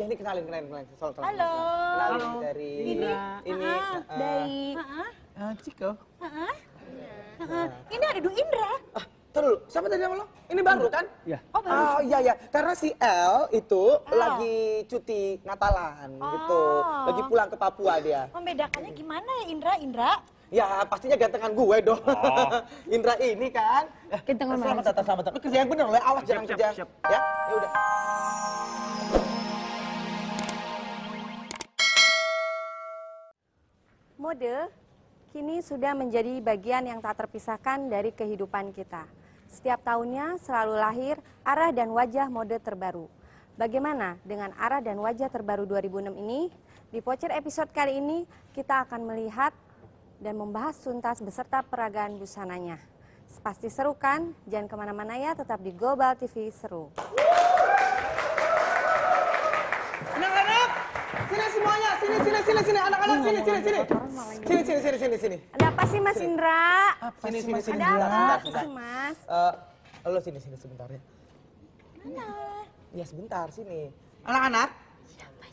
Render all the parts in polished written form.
Ya ini kenalin. Halo. Kenalin dari ini dari Ciko. Ini ada Du Indra. Terus, siapa tadi nama lo? Ini baru kan? Iya. Oh, baru. Oh iya, karena si L itu lagi cuti Natalan gitu. Lagi pulang ke Papua dia. Membedakannya gimana ya Indra? Ya pastinya gantengan gue dong. Indra ini kan. Gantengan mana? Selamat datang. Lu kerja yang bener loh ya, awas jangan kerja. siap. Ya udah. Mode kini sudah menjadi bagian yang tak terpisahkan dari kehidupan kita. Setiap tahunnya selalu lahir arah dan wajah mode terbaru. Bagaimana dengan arah dan wajah terbaru 2006 ini? Di Pocer episode kali ini kita akan melihat dan membahas tuntas beserta peragaan busananya. Pasti seru kan? Jangan kemana-mana ya, tetap di Global TV Seru. Anak-anak, sini semuanya, sini, anak-anak, sini. Ada apa sih Mas Indra? Sini. Ada apa sih Mas? Lo sini sebentar ya. Mana? Ya sebentar, sini. Anak-anak,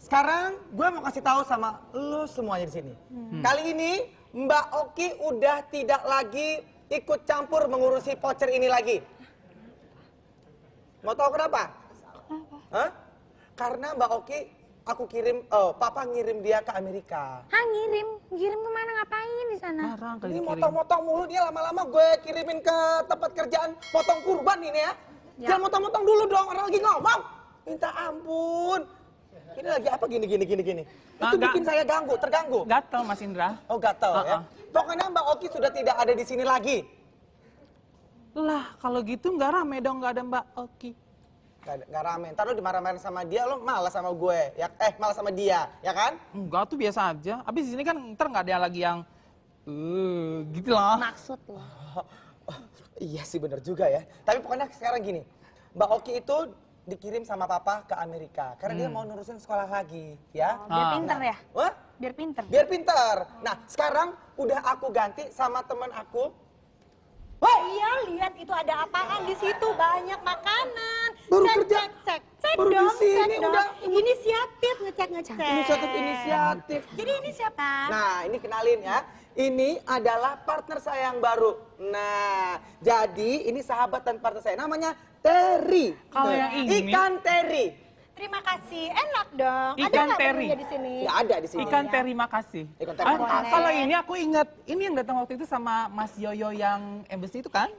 sekarang gue mau kasih tahu sama lo semuanya di sini. Kali ini Mbak Oki udah tidak lagi ikut campur mengurusi Pocer ini lagi. Mau tahu kenapa? Hah? Karena Mbak Oki Papa ngirim dia ke Amerika. Hah, ngirim kemana, ngapain di sana? Marah kali Ini dikirim. motong-motong mulu dia, lama-lama gue kirimin ke tempat kerjaan potong kurban ini ya. Jangan motong-motong dulu dong, orang lagi ngomong. Minta ampun. Ini lagi apa gini. Itu bikin saya terganggu. Gatel Mas Indra. Oh gatel ya. Pokoknya Mbak Oki sudah tidak ada di sini lagi. Lah kalau gitu nggak rame dong nggak ada Mbak Oki. Gak rame, ntar lo dimarah-marahin sama dia, lo malas sama gue, ya? Malas sama dia, ya kan? Enggak tuh biasa aja. Habis di sini kan ntar nggak ada lagi yang gitu lah. Maksud lo? Iya sih bener juga ya. Tapi pokoknya sekarang gini, Mbak Oki itu dikirim sama Papa ke Amerika karena dia mau nurusin sekolah lagi, ya. Biar pinter ya? Wah? Biar pinter. Biar pinter. Nah, sekarang udah aku ganti sama teman aku. Woi! Iya, lihat itu ada apaan di situ, banyak makanan. Baru Cek, kerja. Cek Baru dong, di sini, cek dong. udah. Inisiatif, ngecek. Inisiatif. Jadi ini siapa? Nah, ini kenalin ya. Ini adalah partner saya yang baru. Nah, jadi ini sahabat dan partner saya. Namanya Terry. Kalau yang ini? Ikan Terry. Terima kasih, enak dong. Ada Ikan nggak teri. temennya di sini? Ya ada di sini. Ikan terima kasih. Ikan terima kasih. Kalau ini aku ingat, ini yang datang waktu itu sama Mas Yoyo yang embassy itu kan?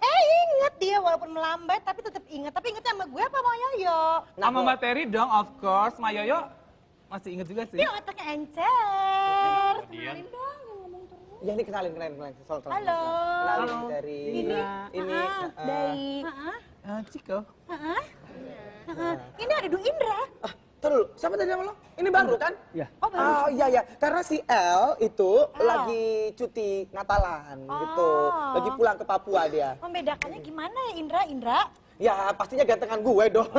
Ingat dia walaupun melambat tapi tetap ingat. Tapi ingatnya sama gue apa sama Yoyo? Sama Mbak Terry dong, of course. Mas Yoyo masih ingat juga sih. Dia otaknya encer. Kenalin dong yang ngomong terus. Ya ini kenalin. Halo. Kenalin dari ini Dari Ciko. ini ada Du Indra. Terus, siapa tadi nama lo? Ini baru kan? Iya. Oh, baru. Oh iya, karena si L itu lagi cuti Natalan gitu. Lagi pulang ke Papua dia. Membedakannya gimana ya Indra? Ya pastinya gantengan gue dong.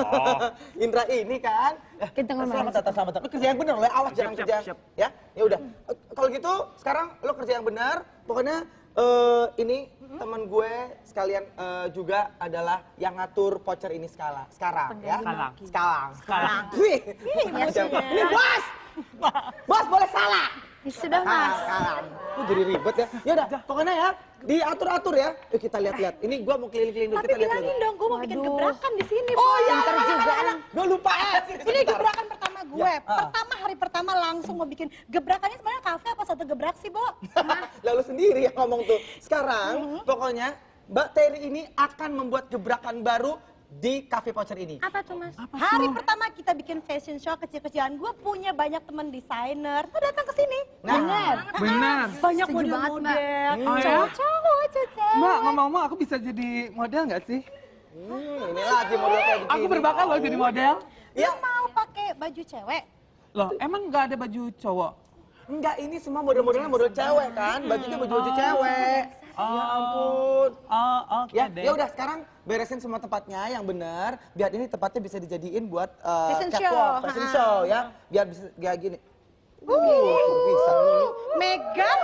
Indra ini kan. Gantengan mana? Selamat datang. Lu kerja yang bener loh ya, awas jangan kerja. siap. Ya udah. Kalau gitu sekarang lo kerja yang benar. Pokoknya ini teman gue sekalian juga adalah yang ngatur Pocer ini sekarang ya. Sekarang. Wih. Ini bos. Bos boleh salah. Sudah Mas. Sekarang. Jadi ribet ya. Ya udah, pokoknya ya diatur-atur ya. Yuk kita lihat-lihat. Ini gue mau keliling-keliling dulu, Tapi kita lihat bilangin dulu. dong, gue mau bikin gebrakan di sini. Oh iya, Pinter juga. gue lupa. Ini gebrakan pertama gue. Ya, Hari pertama langsung mau bikin gebrakannya sebenarnya kafe apa satu gebrak sih, Bo? Lalu sendiri yang ngomong tuh. Sekarang pokoknya Mbak Terry ini akan membuat gebrakan baru di Cafe Pocer ini. Apa tuh, Mas? Hari pertama kita bikin fashion show kecil-kecilan. Gue punya banyak temen desainer. Tuh datang ke sini. Benar. Banyak model-model. Oh, ya? Cowok. Mbak, ngomong-ngomong aku bisa jadi model nggak sih? Ini lagi model kayak begini. Aku berbakat loh jadi model. Ya. Lu mau pakai baju cewek? Loh, emang nggak ada baju cowok? Enggak, ini semua model-modelnya model cewek kan. Bajunya baju-baju cewek. Ya ampun. Oh, oke deh. Ya udah sekarang beresin semua tempatnya yang benar biar ini tempatnya bisa dijadiin buat Fashion catwalk, show. fashion show ya. Biar bisa kayak gini. Bisa. Megang.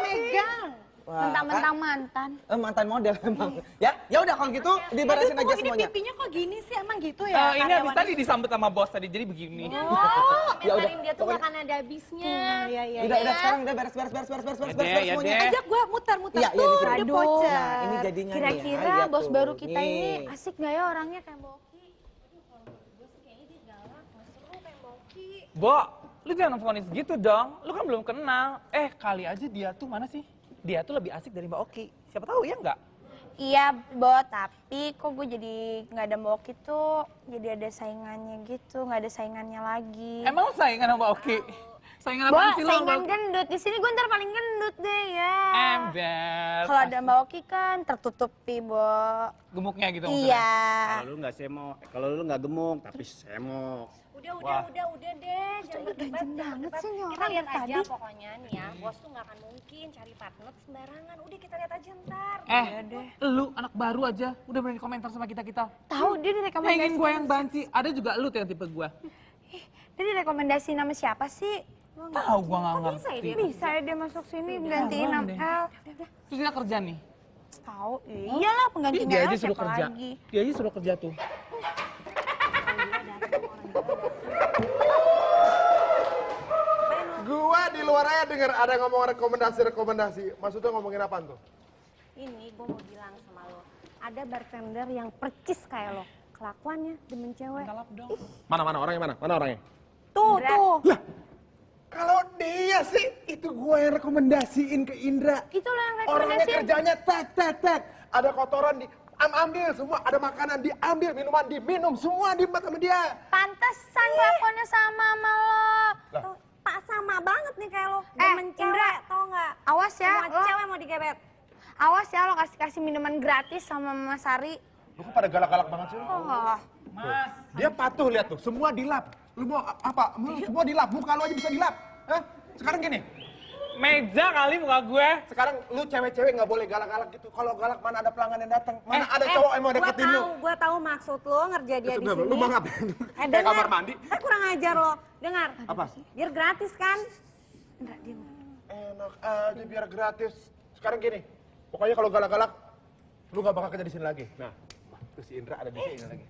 Mentang-mentang mantan. Mantan model emang. Ya udah kalau gitu diberesin aja semuanya. Pipinya kok gini sih, emang gitu ya? Ini habis tadi disambut sama bos tadi, jadi begini. Ya udah, Komentarin dia tuh gak akan ada habisnya. Iya. Udah sekarang udah beres semuanya. Ajak gua muter-muter Iya, tuh, di udah sini. pocet. Nah, ini jadinya nih. Kira-kira Lihat bos tuh. baru kita Nih. ini asik gak ya orangnya kayak Mbak Oki? Aduh kalau gue sih kayaknya dia galak, gak seru kayak Mbak Oki. Bo, lu jangan vonis gitu dong. Lu kan belum kenal. Kali aja dia tuh mana sih? Dia tuh lebih asik dari Mbak Oki. Siapa tahu ya nggak? Iya, Bo, tapi kok gue jadi nggak ada Mbak Oki tuh, jadi ada saingannya gitu, nggak ada saingannya lagi. Emang saingan sama Mbak Oki? Saingan Bo, apa sih lu? saingan gendut. Di sini gue ntar paling gendut deh ya. Ember. Kalau ada Mbak Oki kan tertutupi, Bo. Gemuknya gitu maksudnya? Iya. Kalau lu nggak semok, kalau lu nggak gemuk tapi semok. Udah deh, jangan berdebat. banget sih nih Kita orang lihat dari aja tadi. pokoknya nih ya, bos tuh nggak akan mungkin cari partner sembarangan. Udah kita lihat aja ntar. Lu anak baru aja udah berani komentar sama kita-kita. Tahu dia direkomendasi. Pengen gue yang banci, ada juga lu tuh yang tipe gue. Dia direkomendasi nama siapa sih? Tahu gua nggak ngerti. Bisa ya dia masuk sini gantiin nama L. Terus dia kerja nih. Tahu, iyalah penggantinya Dia L aja suruh siapa kerja. lagi? Dia aja suruh kerja tuh. Gua di luar aja denger ada ngomong rekomendasi. Maksudnya ngomongin apaan tuh? Ini gue mau bilang sama lo, ada bartender yang percis kayak lo. Kelakuannya demen cewek. Kalap dong. Mana orangnya mana? Mana orangnya? Tuh. Kalau dia sih itu gua yang rekomendasiin ke Indra. Itu lo yang Orangnya rekomendasiin. kerjanya tek. Ada kotoran ambil semua, ada makanan diambil, minuman diminum, semua dibuat sama dia. Pantesan kelakuannya sama sama lo. Tuh, Pak sama banget nih kayak lo. Eh, Demen cewek, Indra. tau nggak? Awas ya, Semua lo. cewek mau digebet. Awas ya lo kasih minuman gratis sama Mama Sari. Lu kok pada galak-galak banget sih lu? Oh. Mas, Dia patuh lihat tuh, semua dilap. Lu mau apa? Semua dilap, muka lu aja bisa dilap. Hah? Sekarang gini, meja kali muka gue. sekarang lu cewek-cewek nggak boleh galak-galak gitu. Kalau galak mana ada pelanggan yang datang, mana ada cowok yang mau deketin lu. Gua tahu maksud lo ngerja dia di Sudah, sini. lu mau ngapain? Kayak dengar. kamar mandi? Kurang ajar lo. Dengar. Apa? Biar gratis kan? Enak aja biar gratis. Sekarang gini, pokoknya kalau galak-galak, lu nggak bakal kerja di sini lagi. Nah, terus si Indra ada di sini lagi.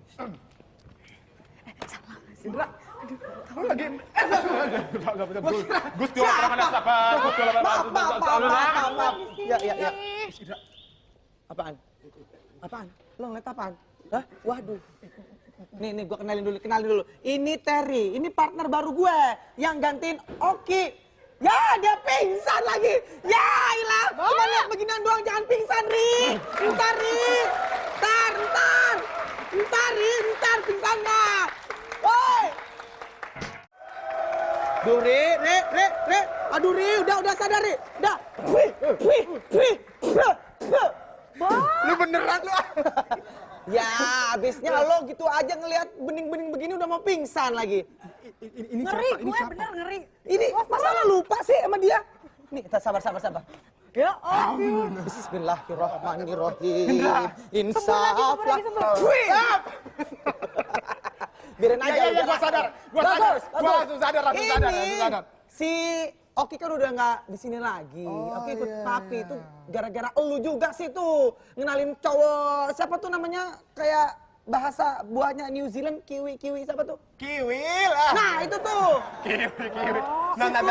Indra, lu lagi. Nggak bisa. Gusti Allah mana siapa? Gusti Allah Maaf. Ya. Indra. Apaan? Lo ngeliat apaan? Hah? Waduh. Nih, gua kenalin dulu. Ini Terry, ini partner baru gue yang gantiin Oki. Ya, dia pingsan lagi. Ya, ilah. Cuma lihat beginian doang, jangan pingsan, Ri. Ntar, Ri. Ntar pingsannya. Woi. Duh, Ri. Aduh, Ri, udah sadar, Ri. Udah. Lu beneran lu. Ya, abisnya lo gitu aja ngelihat bening-bening begini udah mau pingsan lagi. Ini Ngeri, siapa? Ini gue siapa? bener ngeri. Ini masa lo lupa sih sama dia? Nih, kita sabar. Ya Allah. Bismillahirrahmanirrahim. Insaflah. Biarin aja. Ya, gua sadar. Gua langsung sadar. Ini si Oki kan udah nggak di sini lagi. Oki ikut papi itu gara-gara elu juga sih tuh ngenalin cowok siapa tuh namanya kayak bahasa buahnya New Zealand kiwi siapa tuh? Kiwi lah. Nah itu tuh. Kiwi. Nah.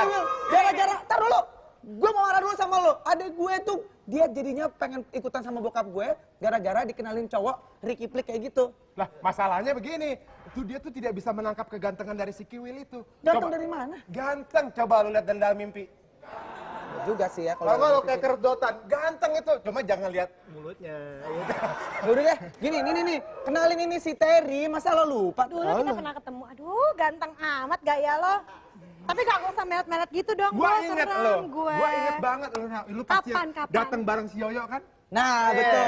Gara-gara, tar dulu. Gue mau marah dulu sama lo. Adek gue tuh, dia jadinya pengen ikutan sama bokap gue gara-gara dikenalin cowok Ricky Plik kayak gitu. Lah, masalahnya begini. Dia tuh tidak bisa menangkap kegantengan dari si Kiwil itu. Ganteng dari mana? Ganteng. Coba lu lihat dalam mimpi. Juga sih ya Kalau kalau lu kayak keredotan, ganteng itu. Cuma jangan lihat mulutnya. udah deh, gini nih. Kenalin ini si Terry, masa lo lupa? Dulu kita pernah ketemu. Aduh, ganteng amat gaya lo. Tapi gak usah melet-melet gitu dong. Gua Bos, inget serem lo. gue. Gua inget banget lo. Lu pasti Kapan? datang bareng si Yoyo kan? Nah, betul.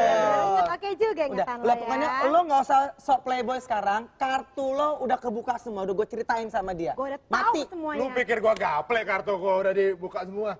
Oke juga Udah, ingetan lo lah ya. pokoknya lo nggak usah sok playboy sekarang. Kartu lo udah kebuka semua, udah gue ceritain sama dia. Gue udah Mati. tahu semuanya. Lu pikir gua gaple kartu gua udah dibuka semua?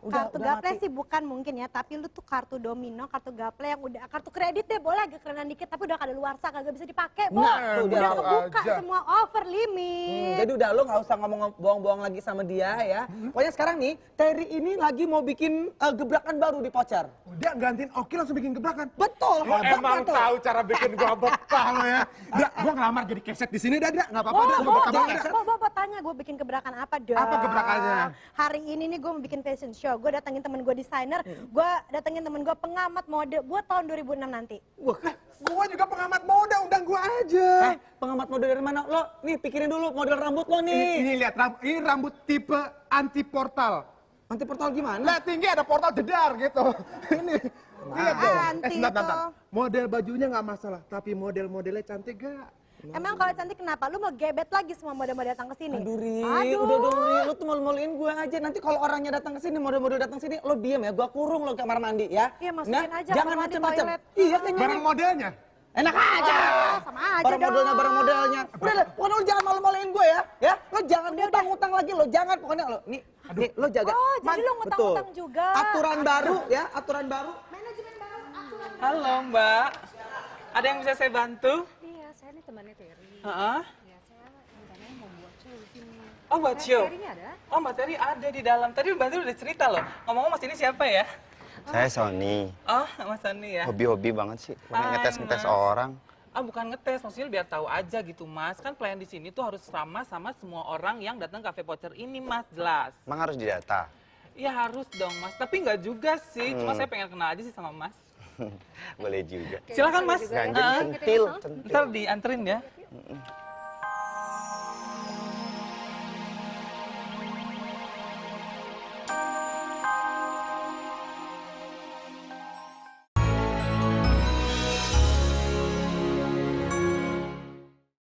Kartu udah gaple mati. sih bukan mungkin ya, tapi lu tuh kartu domino, kartu gaple yang udah kartu kredit deh boleh agak kerenan dikit tapi udah kadaluarsa kagak bisa dipakai, Bo. Nah, tuh dia udah tuh kebuka aja. semua over limit. Jadi udah lo nggak usah ngomong bohong-bohong lagi sama dia ya. Pokoknya sekarang nih, Terry ini lagi mau bikin gebrakan baru di voucher. Udah gantiin Oki langsung bikin gebrakan. Betul, Lo hebat emang betul. tahu cara bikin gua betah lo ya. Dah, gua ngelamar jadi keset di sini dah, nggak apa-apa dah. Gua bakal banget dah. Bo, tanya gue bikin gebrakan apa dong? Apa gebrakannya? Hari ini nih gue mau bikin fashion show. Gue datengin temen gue desainer, gue datengin temen gue pengamat mode buat tahun 2006 nanti. Wah, Gua juga pengamat mode, undang gua aja. pengamat mode dari mana? Lo nih pikirin dulu model rambut lo Ini nih. lihat, ini rambut tipe anti portal. Nanti portal gimana? Nah, tinggi ada portal jedar gitu. Ini. Lihat dong. Anti Bentar. itu. Model bajunya nggak masalah, tapi model-modelnya cantik gak? Emang kalau cantik kenapa? Lu mau gebet lagi semua model-model datang ke sini? Aduh, Ri, udah dong, Ri. Lo tuh malu-maluin gue aja. Nanti kalau orangnya datang ke sini, model-model datang sini, lo diem ya. Gue kurung lo ke kamar mandi ya. Iya, masukin aja Jangan kamar mandi, macam-macam. toilet. Iya, kayaknya. Barang modelnya. Enak aja. sama aja Barang modelnya, barang modelnya. Udah, pokoknya lo jangan malu-maluin gue ya. Ya, lo jangan ngutang-ngutang lagi lo. Jangan, pokoknya lo. Nih, lo jaga. Oh, jadi lo ngutang-ngutang Betul. juga. Aturan baru ya, aturan baru. Manajemen baru, aturan. Halo Mbak, ada yang bisa saya bantu? Iya, saya nih temannya Terry. Heeh. Ya, saya rencananya mau buat show di sini. Oh buat show? Terry ada? Oh Mbak Terry ada di dalam. Tadi Mbak Terry udah cerita loh. Ngomong-ngomong Mas ini siapa ya? Saya Sony, Oh Mas Sani ya. hobi-hobi banget sih, Hai, ngetes-ngetes Mas. orang. Ah bukan ngetes, maksudnya biar tahu aja gitu Mas. Kan pelayan di sini tuh harus ramah sama semua orang yang datang Cafe Voucher ini Mas, jelas. Emang harus didata? Iya harus dong Mas, tapi nggak juga sih. Cuma saya pengen kenal aja sih sama Mas. Boleh juga. Silakan Mas. Ganjen Ah, centil, ntar dianterin ya.